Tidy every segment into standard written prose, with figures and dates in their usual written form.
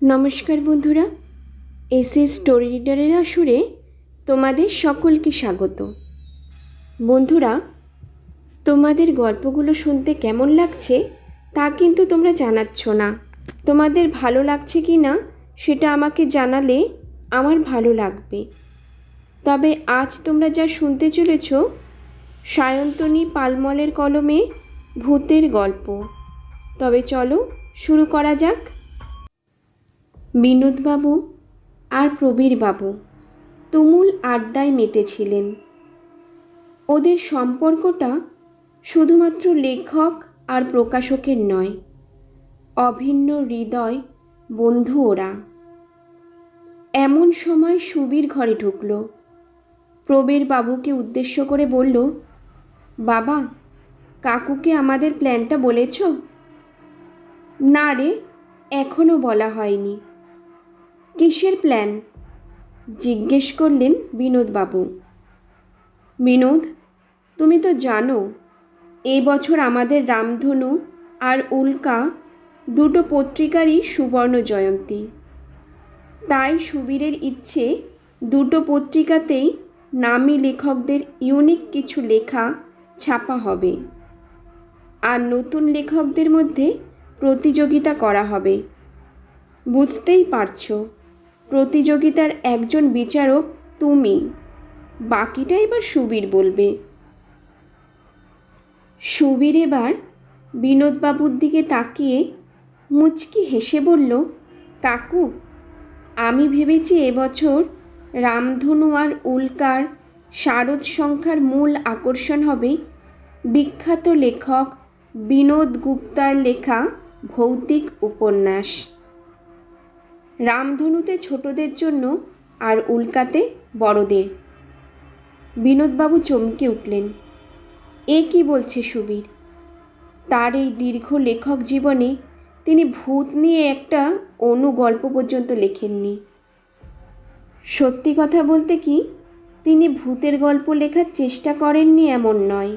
নমস্কার বন্ধুরা, SS story রিডারের আসরে তোমাদের সকলকে স্বাগত। বন্ধুরা, তোমাদের গল্পগুলো শুনতে কেমন লাগছে তা কিন্তু তোমরা জানাচ্ছ না। তোমাদের ভালো লাগছে কি না সেটা আমাকে জানালে আমার ভালো লাগবে। তবে আজ তোমরা যা শুনতে চলেছ সায়ন্তনী পালমলের কলমে ভূতের গল্প। তবে চলো শুরু করা যাক। বিনোদবাবু আর প্রবীরবাবু তুমুল আড্ডায় মেতেছিলেন। ওদের সম্পর্কটা শুধুমাত্র লেখক আর প্রকাশকের নয়, অভিন্ন হৃদয় বন্ধু ওরা। এমন সময় সুবীর ঘরে ঢুকল। প্রবীরবাবুকে উদ্দেশ্য করে বলল, বাবা, কাকুকে আমাদের প্ল্যানটা বলেছ? না রে, এখনও বলা হয়নি। কিসের প্ল্যান? জিজ্ঞেস করলেন বিনোদবাবু। বিনোদ, তুমি তো জানো এই বছর আমাদের রামধনু আর উল্কা দুটো পত্রিকারই সুবর্ণ জয়ন্তী। তাই সুবীরের ইচ্ছে দুটো পত্রিকাতেই নামী লেখকদের ইউনিক কিছু লেখা ছাপা হবে, আর নতুন লেখকদের মধ্যে প্রতিযোগিতা করা হবে। বুঝতেই পারছো, প্রতিযোগিতার একজন বিচারক তুমি, বাকিটা এবার সুবীর বলবে। সুবীর এবার বিনোদবাবুর দিকে তাকিয়ে মুচকি হেসে বলল, কাকু, আমি ভেবেছি এবছর রামধনু আর উল্কার শারদ সংখ্যার মূল আকর্ষণ হবে বিখ্যাত লেখক বিনোদ গুপ্তার লেখা ভৌতিক উপন্যাস। রামধনুতে ছোটদের জন্য আর উল্কাতে বড়দের। বিনোদবাবু চমকে উঠলেন। এ কি বলছে সুবীর? তার এই দীর্ঘ লেখক জীবনে তিনি ভূত নিয়ে একটা অনুগল্প পর্যন্ত লেখেননি। সত্যি কথা বলতে কি, তিনি ভূতের গল্প লেখার চেষ্টা করেননি এমন নয়,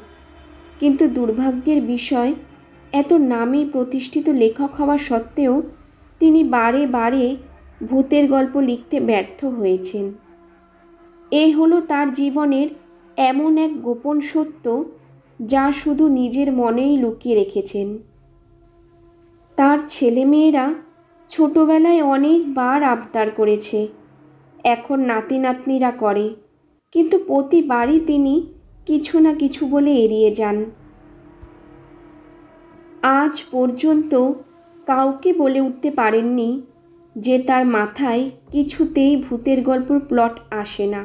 কিন্তু দুর্ভাগ্যের বিষয়, এত নামী প্রতিষ্ঠিত লেখক হওয়া সত্ত্বেও তিনি বারে বারে ভূতের গল্প লিখতে ব্যর্থ হয়েছেন। এ হলো তার জীবনের এমন এক গোপন সত্য যা শুধু নিজের মনেই লুকিয়ে রেখেছেন। তার ছেলেমেয়েরা ছোটবেলায় অনেকবার আবদার করেছে, এখন নাতি নাতনিরা করে, কিন্তু প্রতিবারই তিনি কিছু না কিছু বলে এড়িয়ে যান। আজ পর্যন্ত কাউকে বলে উঠতে পারেননি যে তার মাথায় কিছুতেই ভূতের গল্পের প্লট আসে না।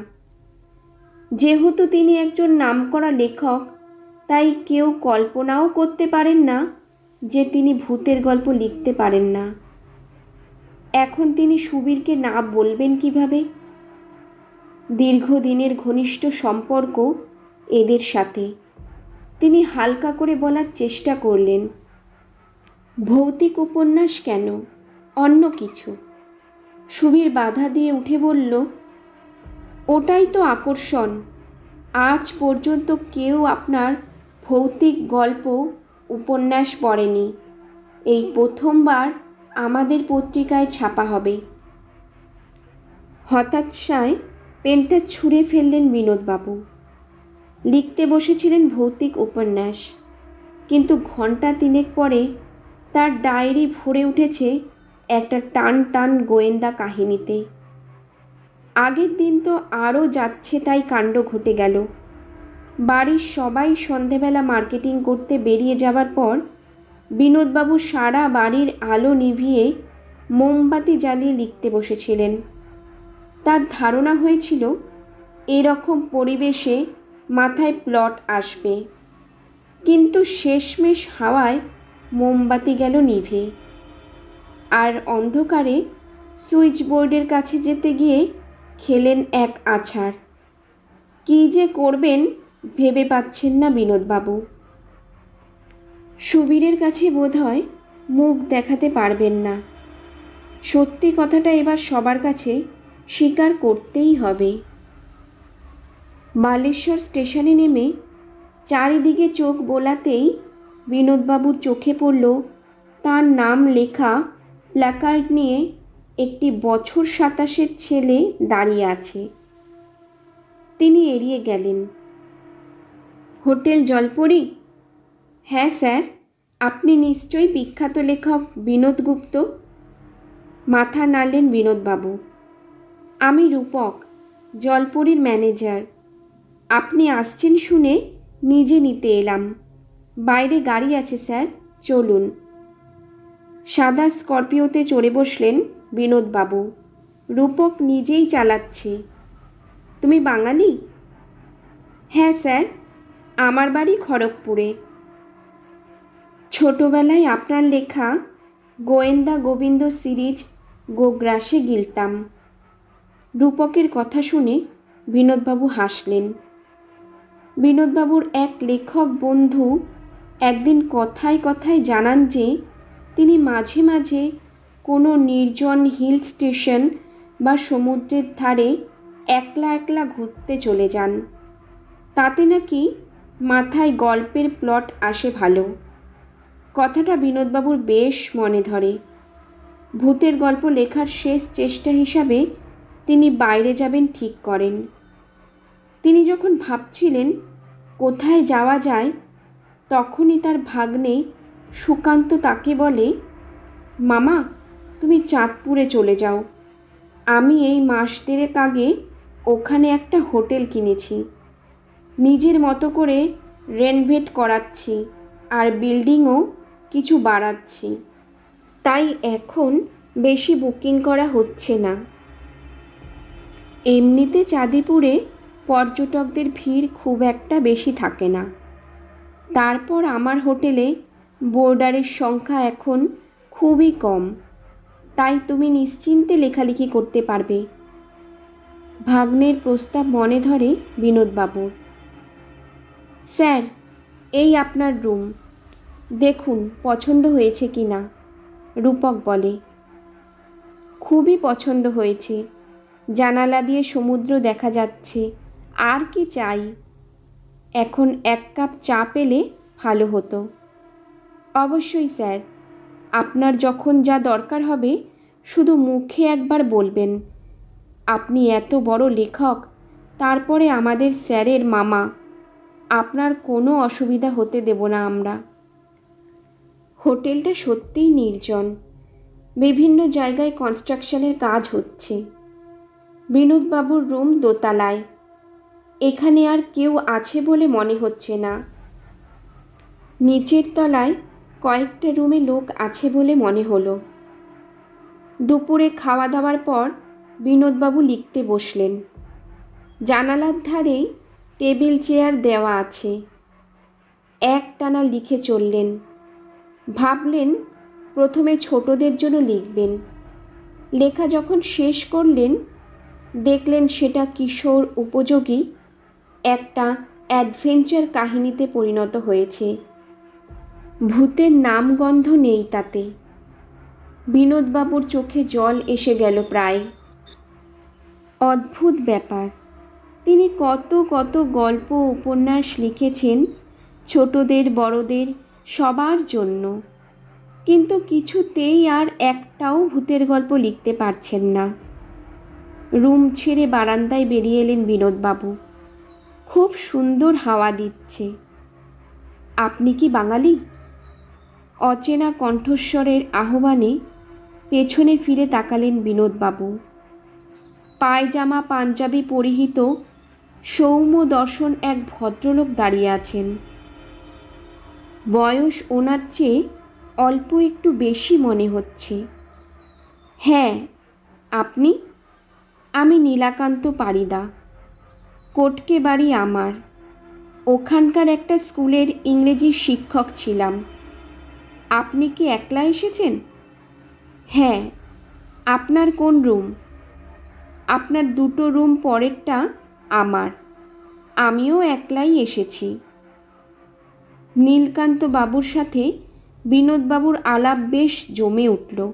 যেহেতু তিনি একজন নামকরা লেখক, তাই কেউ কল্পনাও করতে পারেন না যে তিনি ভূতের গল্প লিখতে পারেন না। এখন তিনি সুবীরকে না বলবেন কিভাবে? দীর্ঘদিনের ঘনিষ্ঠ সম্পর্ক এদের সাথে। তিনি হালকা করে বলার চেষ্টা করলেন, ভৌতিক উপন্যাস কেন, অন্য কিছু। সুবীর বাধা দিয়ে উঠে বলল, ওটাই তো আকর্ষণ। আজ পর্যন্ত কেউ আপনার ভৌতিক গল্প উপন্যাস পড়েনি। এই প্রথমবার আমাদের পত্রিকায় ছাপা হবে। হতাশায় পেনটা ছুঁড়ে ফেললেন বিনোদবাবু। লিখতে বসেছিলেন ভৌতিক উপন্যাস, কিন্তু ঘন্টা তিনেক পরে তার ডায়েরি ভরে উঠেছে একটা টান টান গোয়েন্দা কাহিনীতে। আগের দিন তো আরও যাচ্ছে তাই কাণ্ড ঘটে গেল। বাড়ির সবাই সন্ধেবেলা মার্কেটিং করতে বেরিয়ে যাবার পর বিনোদবাবু সারা বাড়ির আলো নিভিয়ে মোমবাতি জ্বালিয়ে লিখতে বসেছিলেন। তার ধারণা হয়েছিল এরকম পরিবেশে মাথায় প্লট আসবে, কিন্তু শেষমেশ হাওয়ায় মোমবাতি গেল নিভে। আর অন্ধকারে সুইচ বোর্ডের কাছে যেতে গিয়ে খেলেন এক আছাড়। কী যে করবেন ভেবে পাচ্ছেন না বিনোদবাবু। সুবীরের কাছে বোধহয় মুখ দেখাতে পারবেন না। সত্যি কথাটা এবার সবার কাছে স্বীকার করতেই হবে। বালেশ্বর স্টেশনে নেমে চারিদিকে চোখ বোলাতেই বিনোদবাবুর চোখে পড়ল তার নাম লেখা প্ল্যাকার্ড নিয়ে একটি বছর 27-এর ছেলে দাঁড়িয়ে আছে। তিনি এড়িয়ে গেলেন। হোটেল জলপরি? হ্যাঁ স্যার, আপনি নিশ্চয়ই বিখ্যাত লেখক বিনোদ গুপ্ত? মাথা নাড়লেন বিনোদবাবু। আমি রূপক, জলপরির ম্যানেজার। আপনি আসছেন শুনে নিজে নিতে এলাম। বাইরে গাড়ি আছে স্যার, চলুন। সাদা স্করপিওতে চড়ে বসলেন বিনোদবাবু। রূপক নিজেই চালাচ্ছে। তুমি বাঙালি? হ্যাঁ স্যার, আমার বাড়ি খড়গপুরে। ছোটবেলায় আপনার লেখা গোয়েন্দা গোবিন্দ সিরিজ গোগ্রাসে গিলতাম। রূপকের কথা শুনে বিনোদবাবু হাসলেন। বিনোদবাবুর এক লেখক বন্ধু একদিন কথায় কথায় জানান যে তিনি মাঝে মাঝে কোনো নির্জন হিল স্টেশন বা সমুদ্রের ধারে একলা একলা ঘুরতে চলে যান। তাতে নাকি মাথায় গল্পের প্লট আসে ভালো। কথাটা বিনোদবাবুর বেশ মনে ধরে। ভূতের গল্প লেখার শেষ চেষ্টা হিসাবে তিনি বাইরে যাবেন ঠিক করেন। তিনি যখন ভাবছিলেন কোথায় যাওয়া যায়, তখনই তার ভাগ্নে সুকান্ত তাকে বলে, মামা তুমি চাঁদপুরে চলে যাও। আমি এই মাস দেড়েক আগে ওখানে একটা হোটেল কিনেছি। নিজের মতো করে রেনোভেট করাচ্ছি আর বিল্ডিংও কিছু বাড়াচ্ছি। তাই এখন বেশি বুকিং করা হচ্ছে না। এমনিতে চাঁদিপুরে পর্যটকদের ভিড় খুব একটা বেশি থাকে না। তারপর আমার হোটেলে বোর্ডারের সংখ্যা এখন খুবই কম। তাই তুমি নিশ্চিন্তে লেখালেখি করতে পারবে। ভাগ্নের প্রস্তাব মনে ধরে বিনোদবাবুর। স্যার, এই আপনার রুম, দেখুন পছন্দ হয়েছে কি না। রূপক বলে। খুবই পছন্দ হয়েছে। জানালা দিয়ে সমুদ্র দেখা যাচ্ছে। আর কি চাই? এখন এক কাপ চা পেলে ভালো হতো। অবশ্যই স্যার, আপনার যখন যা দরকার হবে শুধু মুখে একবার বলবেন। আপনি এত বড় লেখক, তারপরে আমাদের স্যারের মামা। আপনার কোনো অসুবিধা হতে দেব না আমরা। হোটেলটা সত্যিই নির্জন। বিভিন্ন জায়গায় কনস্ট্রাকশনের কাজ হচ্ছে। বিনোদবাবুর রুম দোতলায়। এখানে আর কেউ আছে বলে মনে হচ্ছে না। নিচের তলায় কয়েকটা রুমে লোক আছে বলে মনে হলো। দুপুরে খাওয়া দাওয়ার পর বিনোদবাবু লিখতে বসলেন। জানালার ধারেই টেবিল চেয়ার দেওয়া আছে। একটানা লিখে চললেন। ভাবলেন প্রথমে ছোটদের জন্য লিখবেন। লেখা যখন শেষ করলেন, দেখলেন সেটা কিশোর উপযোগী একটা অ্যাডভেঞ্চার কাহিনীতে পরিণত হয়েছে। ভূতের নামগন্ধ নেই তাতে। বিনোদবাবুর চোখে জল এসে গেল প্রায়। অদ্ভুত ব্যাপার, তিনি কত কত গল্প উপন্যাস লিখেছেন ছোটদের বড়দের সবার জন্য, কিন্তু কিছুতেই আর একটাও ভূতের গল্প লিখতে পারছেন না। রুম ছেড়ে বারান্দায় বেরিয়ে এলেন বিনোদবাবু। খুব সুন্দর হাওয়া দিচ্ছে। আপনি কি বাঙালি? অচেনা কণ্ঠস্বরের আহ্বানে পেছনে ফিরে তাকালেন বিনোদবাবু। পায়জামা পাঞ্জাবি পরিহিত সৌম্য দর্শন এক ভদ্রলোক দাঁড়িয়ে আছেন। বয়স ওনার চেয়ে অল্প একটু বেশি মনে হচ্ছে। হ্যাঁ, আপনি? আমি নীলাকান্ত পারিদা। কোটকে বাড়ি আমার। ওখানকার একটা স্কুলের ইংরেজি শিক্ষক ছিলাম। আপনি কি একলা এসেছেন? হ্যাঁ। আপনার কোন রুম? আপনার দুটো রুম পরেরটা আমার। আমিও একলাই এসেছি। নীলকান্ত বাবুর সাথে বিনোদবাবুর আলাপ বেশ জমে উঠল।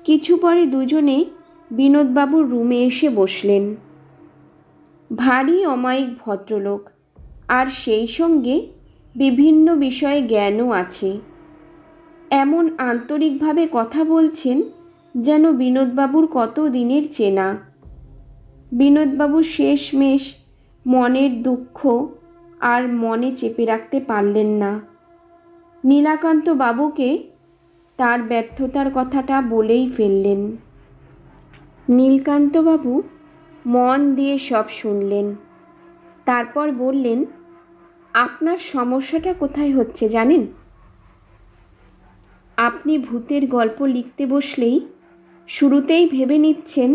কিছু পরে দুজনে বিনোদবাবুর রুমে এসে বসলেন। ভারী অমায়িক ভদ্রলোক, আর সেই সঙ্গে বিভিন্ন বিষয়ে জ্ঞানও আছে। এমন আন্তরিকভাবে কথা বলছেন যেন বিনোদবাবুর কত দিনের চেনা। বিনোদবাবু শেষমেশ মনের দুঃখ আর মনে চেপে রাখতে পারলেন না। নীলকান্ত বাবুকে তার ব্যর্থতার কথাটা বলেই ফেললেন। নীলকান্তবাবু মন দিয়ে সব শুনলেন। তারপর বললেন, আপনার সমস্যাটা কোথায় হচ্ছে জানেন? আপনি ভূতের গল্প লিখতে বসলেই শুরুতেই ভেবে নিচ্ছেন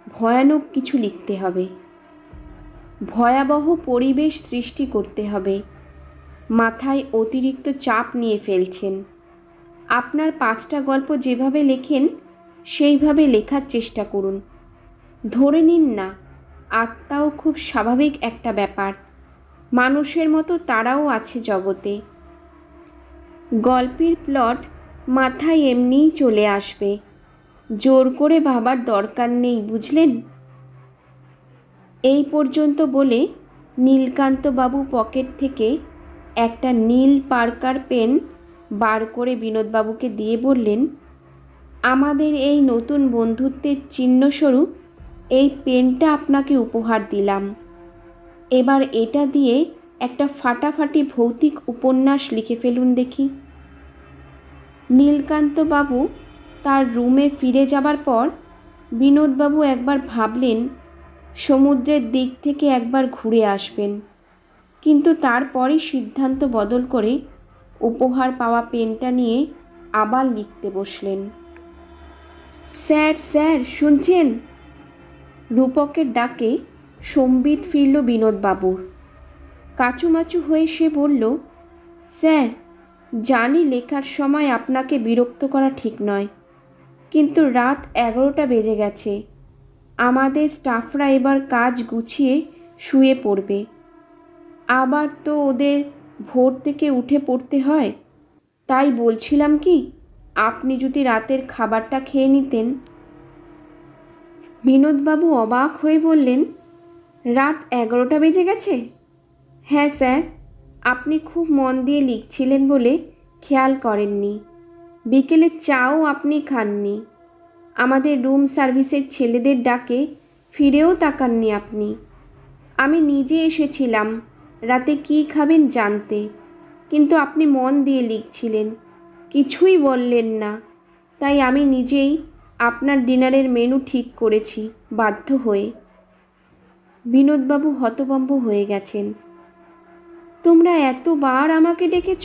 ভয়ানক কিছু লিখতে হবে, ভয়াবহ পরিবেশ সৃষ্টি করতে হবে, মাথায় অতিরিক্ত চাপ নিয়ে ফেলছেন। আপনার 5টা গল্প যেভাবে লেখেন সেইভাবে লেখার চেষ্টা করুন। ধরে নিন না, আত্মাও খুব স্বাভাবিক একটা ব্যাপার, মানুষের মতো তারাও আছে জগতে। গল্পের প্লট মাথায় এমনিই চলে আসবে, জোর করে ভাবার দরকার নেই, বুঝলেন? এই পর্যন্ত বলে নীলকান্তবাবু পকেট থেকে একটা নীল পার্কার পেন বার করে বিনোদবাবুকে দিয়ে বললেন, আমাদের এই নতুন বন্ধুত্বের চিহ্নস্বরূপ এই পেনটা আপনাকে উপহার দিলাম। এবার এটা দিয়ে একটা ফাটাফাটি ভৌতিক উপন্যাস লিখে ফেলুন দেখি। নীলকান্তবাবু তার রুমে ফিরে যাবার পর বিনোদবাবু একবার ভাবলেন সমুদ্রের দিক থেকে একবার ঘুরে আসবেন, কিন্তু তারপরই সিদ্ধান্ত বদল করে উপহার পাওয়া পেনটা নিয়ে আবার লিখতে বসলেন। স্যার স্যার শুনছেন? রূপকের ডাকে সম্বিত ফিরল বিনোদবাবুর। কাচুমাচু হয়ে সে বলল, স্যার জানি লেখার সময় আপনাকে বিরক্ত করা ঠিক নয়, কিন্তু রাত 11টা বেজে গেছে। আমাদের স্টাফরা এবার কাজ গুছিয়ে শুয়ে পড়বে, আবার তো ওদের ভোর থেকে উঠে পড়তে হয়। তাই বলছিলাম কি, আপনি যদি রাতের খাবারটা খেয়ে নিতেন। বিনোদবাবু অবাক হয়ে বললেন, রাত 11টা বেজে গেছে? হ্যাঁ স্যার, আপনি খুব মন দিয়ে লিখছিলেন বলে খেয়াল করেননি। বিকেলে চাও আপনি খাননি, আমাদের রুম সার্ভিসের ছেলেদের ডাকে ফিরেও তাকাননি আপনি। আমি নিজে এসেছিলাম রাতে কী খাবেন জানতে, কিন্তু আপনি মন দিয়ে লিখছিলেন, কিছুই বললেন না। তাই আমি নিজেই আপনার ডিনারের মেনু ঠিক করেছি বাধ্য হয়ে। বিনোদবাবু হতভম্ব হয়ে গেছেন। তোমরা এতবার আমাকে ডেকেছ?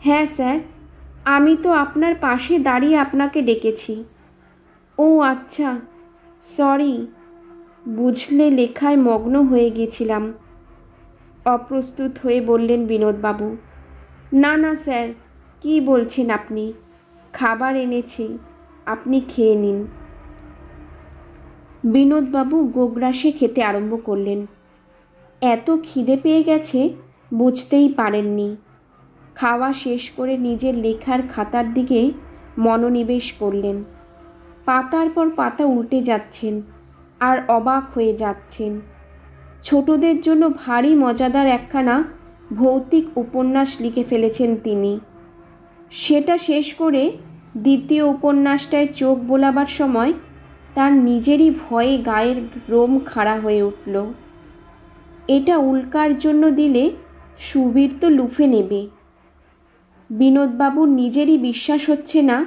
হ্যাঁ স্যার, আমি তো আপনার পাশে দাঁড়িয়ে আপনাকে ডেকেছি। ও আচ্ছা, সরি, বুঝলে লেখায় মগ্ন হয়ে গেছিলাম। অপ্রস্তুত হয়ে বললেন বিনোদবাবু। না না স্যার, কি বলছেন আপনি? খাবার এনেছি, আপনি খেয়ে নিন। বিনোদবাবু গোগ্রাসে খেতে আরম্ভ করলেন। এত খিদে পেয়ে গেছে বুঝতেই পারেননি। খাওয়া শেষ করে নিজের লেখার খাতার দিকে মনোনিবেশ করলেন। পাতার পর পাতা উল্টে যাচ্ছেন আর অবাক হয়ে যাচ্ছেন। ছোটদের জন্য ভারী মজাদার একখানা ভৌতিক উপন্যাস লিখে ফেলেছেন তিনি। সেটা শেষ করে দ্বিতীয় উপন্যাসটায় চোখ বোলাবার সময় তার নিজেরই ভয়ে গায়ের লোম খাড়া হয়ে উঠল। এটা উল্কার জন্য দিলে সুবীর তো লুফে নেবে। বিনোদবাবুর নিজেরই বিশ্বাস হচ্ছে না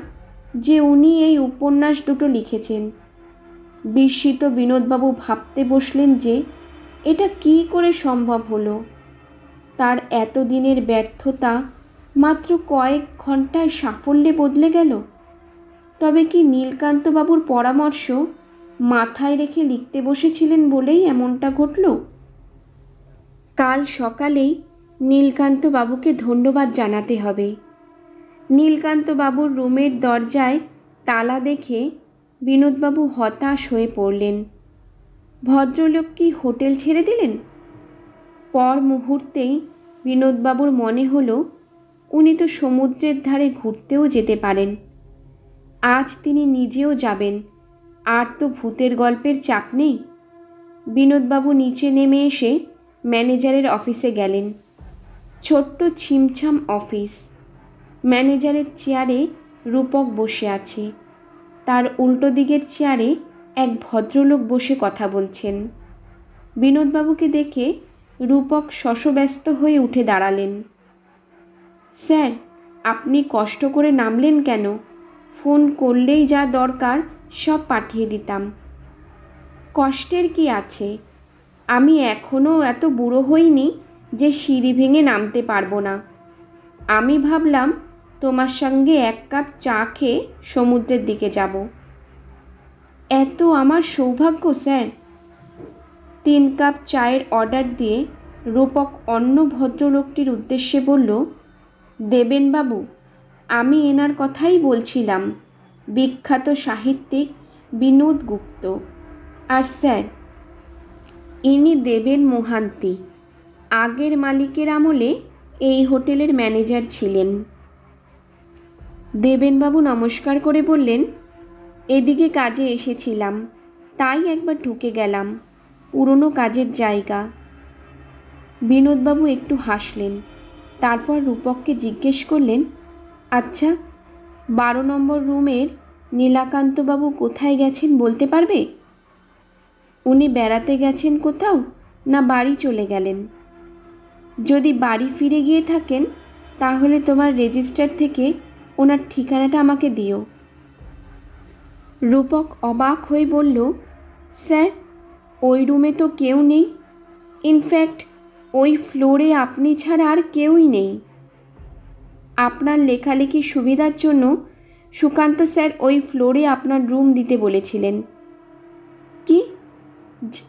যে উনি এই উপন্যাস দুটো লিখেছেন। বিস্মিত বিনোদবাবু ভাবতে বসলেন যে এটা কী করে সম্ভব হলো। তার এতদিনের ব্যর্থতা মাত্র কয়েক ঘন্টায় সাফল্যে বদলে গেল। তবে কি নীলকান্তবাবুর পরামর্শ মাথায় রেখে লিখতে বসেছিলেন বলেই এমনটা ঘটল? কাল সকালেই নীলকান্তবাবুকে ধন্যবাদ জানাতে হবে। নীলকান্তবাবুর রুমের দরজায় তালা দেখে বিনোদবাবু হতাশ হয়ে পড়লেন। ভদ্রলোক কি হোটেল ছেড়ে দিলেন? পর মুহূর্তেই বিনোদবাবুর মনে হলো উনি তো সমুদ্রের ধারে ঘুরতেও যেতে পারেন। আজ তিনি নিজেও যাবেন, আর তো ভূতের গল্পের চাপ নেই। বিনোদবাবু নিচে নেমে এসে ম্যানেজারের অফিসে গেলেন। ছোট্ট ছিমছাম অফিস। ম্যানেজারের চেয়ারে রূপক বসে আছে। তার উল্টো দিকের চেয়ারে এক ভদ্রলোক বসে কথা বলছেন। বিনোদবাবুকে দেখে রূপক শশব্যস্ত হয়ে উঠে দাঁড়ালেন। স্যার, আপনি কষ্ট করে নামলেন কেন? ফোন করলেই যা দরকার সব পাঠিয়ে দিতাম। কষ্টের কি আছে? আমি এখনও এত বুড়ো হইনি যে সিঁড়ি ভেঙে নামতে পারবো না। আমি ভাবলাম তোমার সঙ্গে এক কাপ চা খেয়ে সমুদ্রের দিকে যাব। এত আমার সৌভাগ্য স্যার। 3 কাপ চায়ের অর্ডার দিয়ে রূপক অন্য ভদ্রলোকটির উদ্দেশ্যে বলল, দেবেনবাবু, আমি এনার কথাই বলছিলাম, বিখ্যাত সাহিত্যিক বিনোদ গুপ্ত। আর স্যার, ইনি দেবেন মোহান্তি। আগের মালিকের আমলে এই হোটেলের ম্যানেজার ছিলেন। দেবেনবাবু নমস্কার করে বললেন, এদিকে কাজে এসেছিলাম, তাই একবার ঢুকে গেলাম। পুরনো কাজের জায়গা। বিনোদবাবু একটু হাসলেন। তারপর রূপককে জিজ্ঞেস করলেন, আচ্ছা, 12 নম্বর রুমের নীলাকান্তবাবু কোথায় গেছেন বলতে পারবে? উনি বেড়াতে গেছেন কোথাও, না বাড়ি চলে গেলেন? যদি বাড়ি ফিরে গিয়ে থাকেন তাহলে তোমার রেজিস্টার থেকে ওনার ঠিকানাটা আমাকে দিও। রূপক অবাক হয়ে বলল, স্যার, ওই রুমে তো কেউ নেই। ইনফ্যাক্ট ওই ফ্লোরে আপনি ছাড়া আর কেউই নেই। আপনার লেখালেখির সুবিধার জন্য সুকান্ত স্যার ওই ফ্লোরে আপনার রুম দিতে বলেছিলেন। কি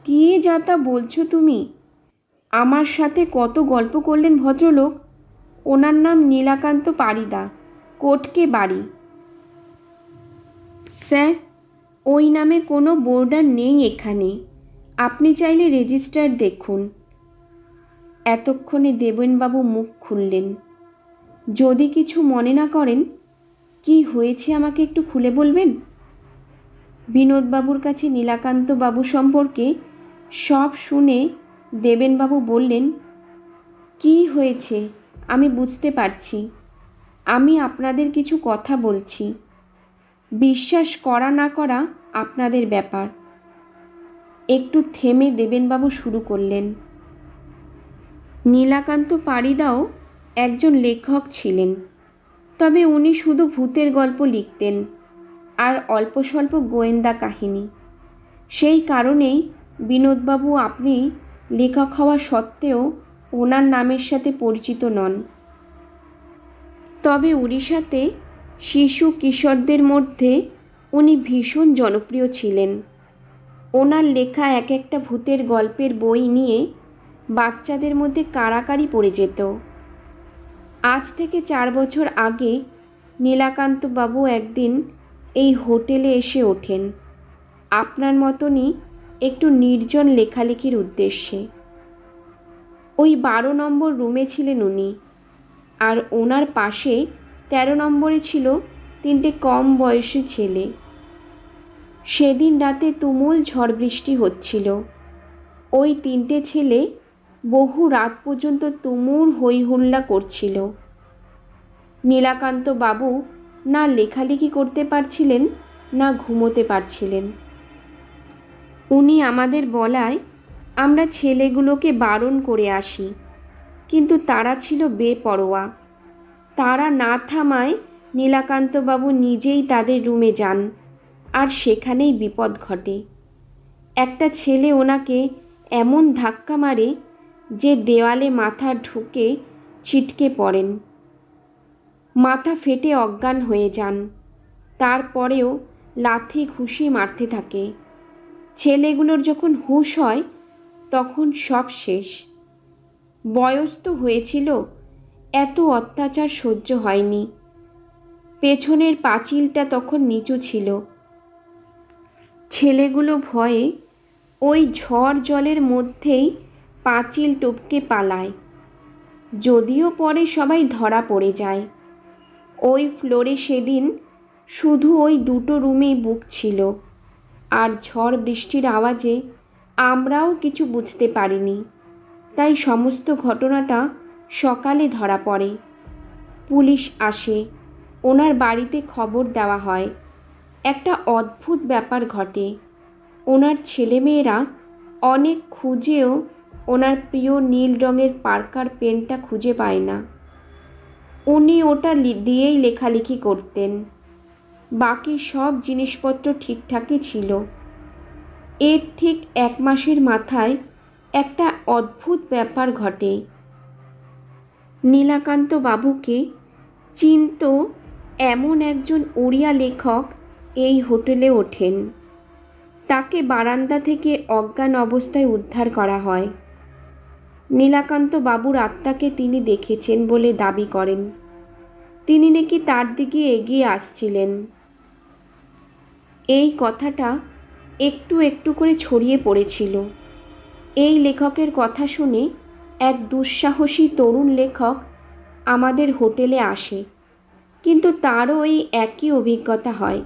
কি যা তা বলছো তুমি? আমার সাথে কত গল্প করলেন ভদ্রলোক। ওনার নাম নীলাকান্ত পারিদা, কোটকে বাড়ি। স্যার, ওই নামে কোনো বোর্ডার নেই এখানে। আপনি চাইলে রেজিস্টার দেখুন। এতক্ষণে দেবেনবাবু মুখ খুললেন। যদি কিছু মনে না করেন, কি হয়েছে আমাকে একটু খুলে বলবেন? বিনোদবাবুর কাছে নীলাকান্তবাবু সম্পর্কে সব শুনে দেবেনবাবু বললেন, কি হয়েছে আমি বুঝতে পারছি। আমি আপনাদের কিছু কথা বলছি। বিশ্বাস করা না করা আপনাদের ব্যাপার। একটু থেমে দেবেনবাবু শুরু করলেন। নীলাকান্ত পারিদাও একজন লেখক ছিলেন, তবে উনি শুধু ভূতের গল্প লিখতেন আর অল্প স্বল্প গোয়েন্দা কাহিনী। সেই কারণেই বিনোদবাবু আপনি লেখক হওয়া সত্ত্বেও ওনার নামের সাথে পরিচিত নন। তবে উড়িষ্যাতে শিশু কিশোরদের মধ্যে উনি ভীষণ জনপ্রিয় ছিলেন। ওনার লেখা এক একটা ভূতের গল্পের বই নিয়ে বাচ্চাদের মধ্যে কাড়াকাড়ি পড়ে যেত। আজ থেকে 4 বছর আগে নীলাকান্তবাবু একদিন এই হোটেলে এসে ওঠেন, আপনার মতনই একটু নির্জন লেখালেখির উদ্দেশ্যে। ওই 12 নম্বর রুমে ছিলেন উনি, আর ওনার পাশে 13 নম্বরে ছিল 3টে কম বয়সী ছেলে। সেদিন রাতে তুমুল ঝড় বৃষ্টি হচ্ছিল। ওই 3টে ছেলে বহু রাত পর্যন্ত তুমুল হই হুল্লা করছিল। নীলাকান্ত বাবু না লেখালেখি করতে পারছিলেন, না ঘুমোতে পারছিলেন। উনি আমাদের বলায় আমরা ছেলেগুলোকে বারণ করে আসি, কিন্তু তারা ছিল বেপরোয়া। তারা না থামায় নীলাকান্তবাবু নিজেই তাদের রুমে যান, আর সেখানেই বিপদ ঘটে। একটা ছেলে ওনাকে এমন ধাক্কা মারে যে দেওয়ালে মাথা ঢুকে ছিটকে পড়েন। মাথা ফেটে অজ্ঞান হয়ে যান। তারপরেও লাথি ঘুষি মারতে থাকে। ছেলেগুলোর যখন হুঁশ হয় তখন সব শেষ। বয়স তো হয়েছিল, এত অত্যাচার সহ্য হয়নি। পেছনের পাঁচিলটা তখন নিচু ছিল। ছেলেগুলো ভয়ে ওই ঝড় জলের মধ্যেই পাঁচিল টপকে পালায়, যদিও পরে সবাই ধরা পড়ে যায়। ওই ফ্লোরে সেদিন শুধু ওই 2টো রুমেই বুক ছিল, আর ঝড় বৃষ্টির আওয়াজে আমরাও কিছু বুঝতে পারিনি। তাই সমস্ত ঘটনাটা সকালে ধরা পড়ে। পুলিশ আসে, ওনার বাড়িতে খবর দেওয়া হয়। একটা অদ্ভুত ব্যাপার ঘটে, ওনার ছেলেমেয়েরা অনেক খুঁজেও ওনার প্রিয় নীল রঙের পার্কার পেনটা খুঁজে পায় না। উনি ওটা দিয়েই লেখালেখি করতেন, বাকি সব জিনিসপত্র ঠিকঠাকই ছিল। এর ঠিক 1 মাসের মাথায় একটা অদ্ভুত ব্যাপার ঘটে। নীলাকান্ত বাবুকে চিনত এমন একজন ওড়িয়া লেখক এই হোটেলে ওঠেন। তাকে বারান্দা থেকে অজ্ঞান অবস্থায় উদ্ধার করা হয়। নীলাকান্ত বাবুর আত্মাকে তিনি দেখেছেন বলে দাবি করেন। তিনি নাকি তার দিকে এগিয়ে আসছিলেন। এই কথাটা একটু একটু করে ছড়িয়ে পড়েছিল। এই লেখকের কথা শুনে এক দুঃসাহসী তরুণ লেখক আমাদের হোটেলে আসে, কিন্তু তারও এই একই অভিজ্ঞতা হয়।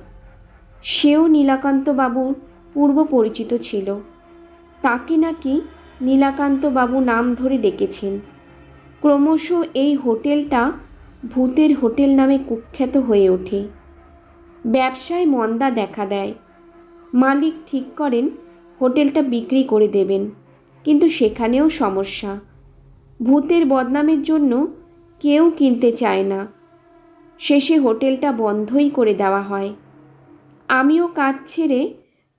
সেও নীলাকান্ত বাবুর পূর্ব পরিচিত ছিল। তাকে নাকি নীলাকান্ত বাবু নাম ধরে ডেকেছেন। ক্রমশ এই হোটেলটা ভূতের হোটেল নামে কুখ্যাত হয়ে ওঠে। ব্যবসায় মন্দা দেখা দেয়। মালিক ঠিক করেন হোটেলটা বিক্রি করে দেবেন, কিন্তু সেখানেও সমস্যা। ভূতের বদনামের জন্য কেউ কিনতে চায় না। শেষে হোটেলটা বন্ধই করে দেওয়া হয়। আমিও কাজ ছেড়ে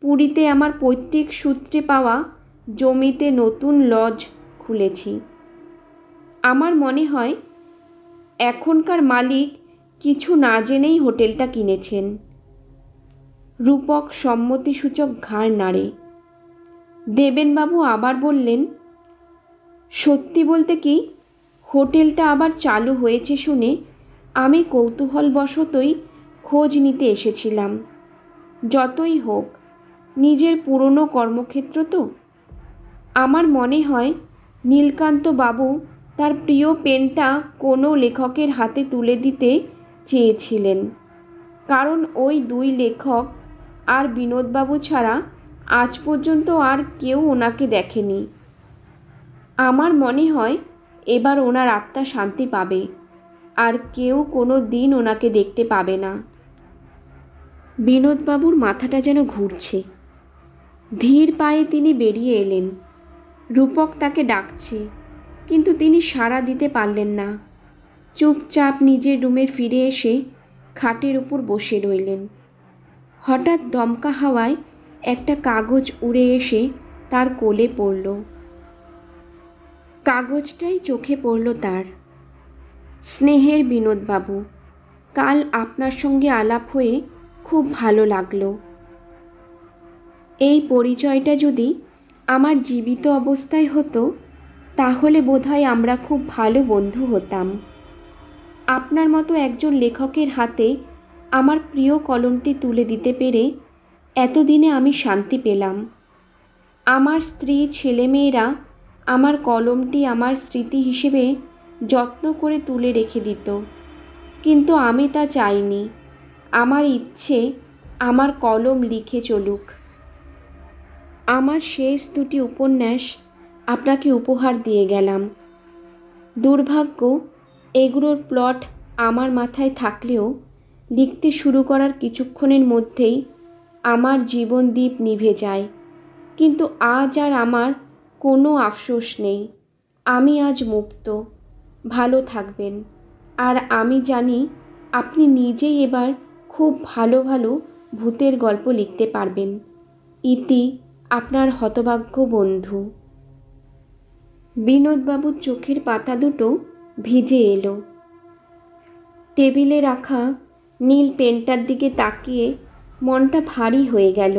পুরীতে আমার পৈতৃক সূত্রে পাওয়া জমিতে নতুন লজ খুলেছি। আমার মনে হয় এখনকার মালিক কিছু না জেনেই হোটেলটা কিনেছেন। রূপক সম্মতিসূচক ঘাড় নাড়ে। দেবেনবাবু আবার বললেন, সত্যি বলতে কি, হোটেলটা আবার চালু হয়েছে শুনে আমি কৌতূহলবশতই খোঁজ নিতে এসেছিলাম। যতই হোক নিজের পুরনো কর্মক্ষেত্র তো। আমার মনে হয় নীলকান্ত বাবু তার প্রিয় পেনটা কোনো লেখকের হাতে তুলে দিতে চেয়েছিলেন, কারণ ওই 2 লেখক আর বিনোদবাবু ছাড়া আজ পর্যন্ত আর কেউ ওনাকে দেখেনি। আমার মনে হয় এবার ওনার আত্মা শান্তি পাবে, আর কেউ কোনো দিন ওনাকে দেখতে পাবে না। বিনোদবাবুর মাথাটা যেন ঘুরছে। ধীর পায়ে তিনি বেরিয়ে এলেন। রূপক তাকে ডাকছে, কিন্তু তিনি সাড়া দিতে পারলেন না। চুপচাপ নিজের রুমে ফিরে এসে খাটের উপর বসে রইলেন। হঠাৎ দমকা হাওয়ায় একটা কাগজ উড়ে এসে তার কোলে পড়ল। কাগজটাই চোখে পড়ল তার। স্নেহের বিনোদবাবু, কাল আপনার সঙ্গে আলাপ হয়ে খুব ভালো লাগলো। এই পরিচয়টা যদি আমার জীবিত অবস্থায় হতো, তাহলে বোধহয় আমরা খুব ভালো বন্ধু হতাম। আপনার মতো একজন লেখকের হাতে আমার প্রিয় কলমটি তুলে দিতে পেরে এতদিনে আমি শান্তি পেলাম। আমার স্ত্রী, ছেলেমেয়েরা আমার কলমটি আমার স্মৃতি হিসেবে যত্ন করে তুলে রেখে দিত, কিন্তু আমি তা চাইনি। আমার ইচ্ছে আমার কলম লিখে চলুক। আমার শেষ 2টি উপন্যাস আপনাকে উপহার দিয়ে গেলাম। দুর্ভাগ্য, এগুলোর প্লট আমার মাথায় থাকলেও লিখতে শুরু করার কিছুক্ষণের মধ্যেই আমার জীবনদীপ নিভে যায়। কিন্তু আজ আর আমার কোনো আফসোস নেই। আমি আজ মুক্ত। ভালো থাকবেন। আর আমি জানি আপনি নিজেই এবার খুব ভালো ভালো ভূতের গল্প লিখতে পারবেন। ইতি, আপনার হতভাগ্য বন্ধু। বিনোদবাবুর চোখের পাতা দুটো ভিজে এলো। টেবিলে রাখা নীল পেনটার দিকে তাকিয়ে মনটা ভারী হয়ে গেল।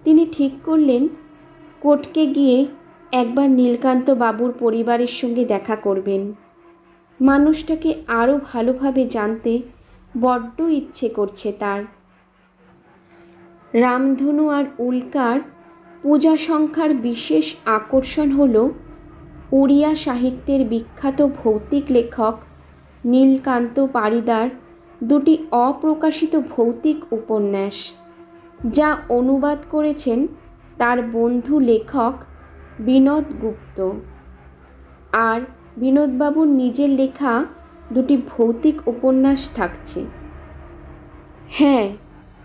তিনি ঠিক করলেন কোর্টকে গিয়ে একবার নীলকান্ত বাবুর পরিবারের সঙ্গে দেখা করবেন। মানুষটাকে আরও ভালোভাবে জানতে বড্ড ইচ্ছে করছে তার। রামধনু আর উল্কার পূজা সংখ্যার বিশেষ আকর্ষণ হল উড়িয়া সাহিত্যের বিখ্যাত ভৌতিক লেখক নীলকান্ত পারিদার 2টি অপ্রকাশিত ভৌতিক উপন্যাস, যা অনুবাদ করেছেন তার বন্ধু লেখক বিনোদ গুপ্ত। আর বিনোদবাবুর নিজের লেখা দুটি ভৌতিক উপন্যাস থাকছে। হ্যাঁ,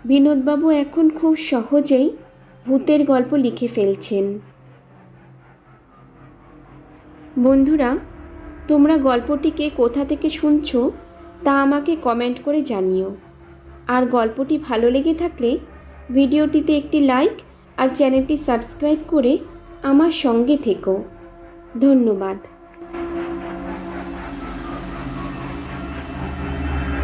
বিনোদবাবু এখন খুব সহজেই ভূতের গল্প লিখে ফেলছেন। বন্ধুরা, তোমরা গল্পটিকে কোথা থেকে শুনছো তা আমাকে কমেন্ট করে জানিও। আর গল্পটি ভালো লেগে থাকলে ভিডিওটিতে একটি লাইক আর চ্যানেলটি সাবস্ক্রাইব করে আমার সঙ্গে থেকো। ধন্যবাদ।